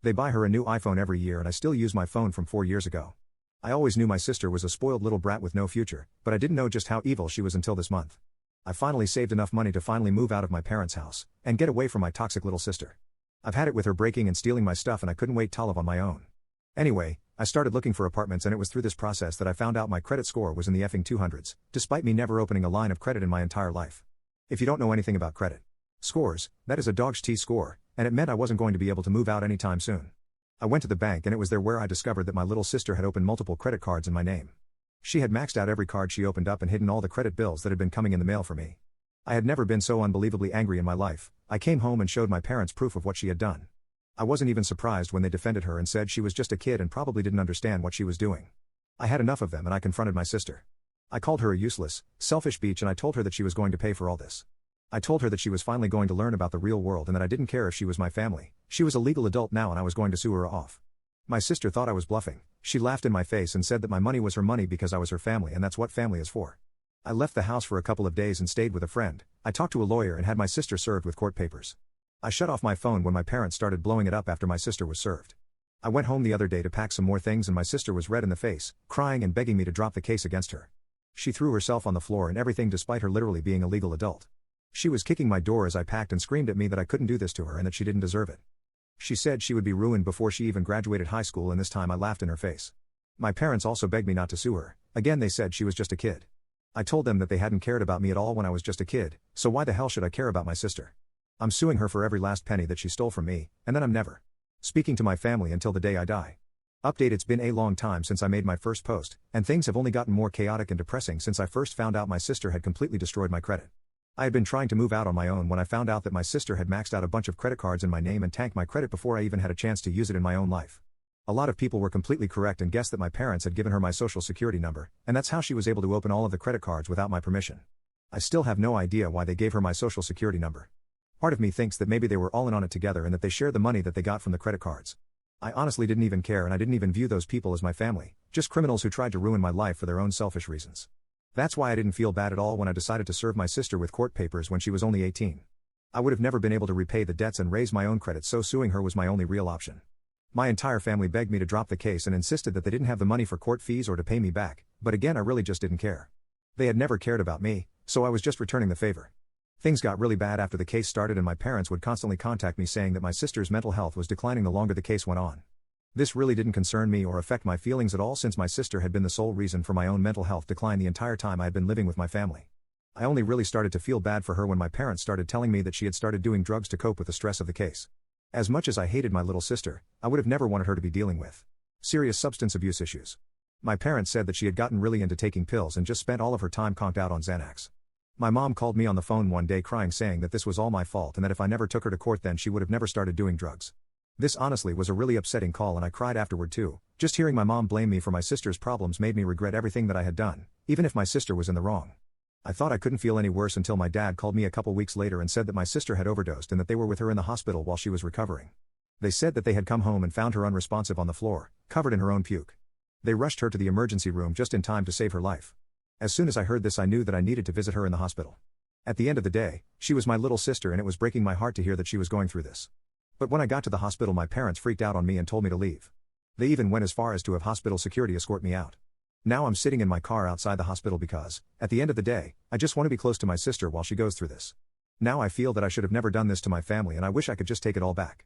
They buy her a new iPhone every year and I still use my phone from 4 years ago. I always knew my sister was a spoiled little brat with no future, but I didn't know just how evil she was until this month. I finally saved enough money to finally move out of my parents' house and get away from my toxic little sister. I've had it with her breaking and stealing my stuff and I couldn't wait to live on my own. Anyway, I started looking for apartments and it was through this process that I found out my credit score was in the effing 200s, despite me never opening a line of credit in my entire life. If you don't know anything about credit scores, that is a dog's T-score, and it meant I wasn't going to be able to move out anytime soon. I went to the bank and it was there where I discovered that my little sister had opened multiple credit cards in my name. She had maxed out every card she opened up and hidden all the credit bills that had been coming in the mail for me. I had never been so unbelievably angry in my life. I came home and showed my parents proof of what she had done. I wasn't even surprised when they defended her and said she was just a kid and probably didn't understand what she was doing. I had enough of them and I confronted my sister. I called her a useless, selfish bitch and I told her that she was going to pay for all this. I told her that she was finally going to learn about the real world and that I didn't care if she was my family. She was a legal adult now and I was going to sue her off. My sister thought I was bluffing. She laughed in my face and said that my money was her money because I was her family and that's what family is for. I left the house for a couple of days and stayed with a friend. I talked to a lawyer and had my sister served with court papers. I shut off my phone when my parents started blowing it up after my sister was served. I went home the other day to pack some more things and my sister was red in the face, crying and begging me to drop the case against her. She threw herself on the floor and everything despite her literally being a legal adult. She was kicking my door as I packed and screamed at me that I couldn't do this to her and that she didn't deserve it. She said she would be ruined before she even graduated high school and this time I laughed in her face. My parents also begged me not to sue her. Again they said she was just a kid. I told them that they hadn't cared about me at all when I was just a kid, so why the hell should I care about my sister? I'm suing her for every last penny that she stole from me, and then I'm never speaking to my family until the day I die. Update: it's been a long time since I made my first post, and things have only gotten more chaotic and depressing since I first found out my sister had completely destroyed my credit. I had been trying to move out on my own when I found out that my sister had maxed out a bunch of credit cards in my name and tanked my credit before I even had a chance to use it in my own life. A lot of people were completely correct and guessed that my parents had given her my social security number, and that's how she was able to open all of the credit cards without my permission. I still have no idea why they gave her my social security number. Part of me thinks that maybe they were all in on it together and that they shared the money that they got from the credit cards. I honestly didn't even care and I didn't even view those people as my family, just criminals who tried to ruin my life for their own selfish reasons. That's why I didn't feel bad at all when I decided to serve my sister with court papers when she was only 18. I would have never been able to repay the debts and raise my own credit, so suing her was my only real option. My entire family begged me to drop the case and insisted that they didn't have the money for court fees or to pay me back, but again I really just didn't care. They had never cared about me, so I was just returning the favor. Things got really bad after the case started and my parents would constantly contact me saying that my sister's mental health was declining the longer the case went on. This really didn't concern me or affect my feelings at all since my sister had been the sole reason for my own mental health decline the entire time I had been living with my family. I only really started to feel bad for her when my parents started telling me that she had started doing drugs to cope with the stress of the case. As much as I hated my little sister, I would have never wanted her to be dealing with serious substance abuse issues. My parents said that she had gotten really into taking pills and just spent all of her time conked out on Xanax. My mom called me on the phone one day crying saying that this was all my fault and that if I never took her to court then she would have never started doing drugs. This honestly was a really upsetting call and I cried afterward too. Just hearing my mom blame me for my sister's problems made me regret everything that I had done, even if my sister was in the wrong. I thought I couldn't feel any worse until my dad called me a couple weeks later and said that my sister had overdosed and that they were with her in the hospital while she was recovering. They said that they had come home and found her unresponsive on the floor, covered in her own puke. They rushed her to the emergency room just in time to save her life. As soon as I heard this I knew that I needed to visit her in the hospital. At the end of the day, she was my little sister and it was breaking my heart to hear that she was going through this. But when I got to the hospital my parents freaked out on me and told me to leave. They even went as far as to have hospital security escort me out. Now I'm sitting in my car outside the hospital because, at the end of the day, I just want to be close to my sister while she goes through this. Now I feel that I should have never done this to my family and I wish I could just take it all back.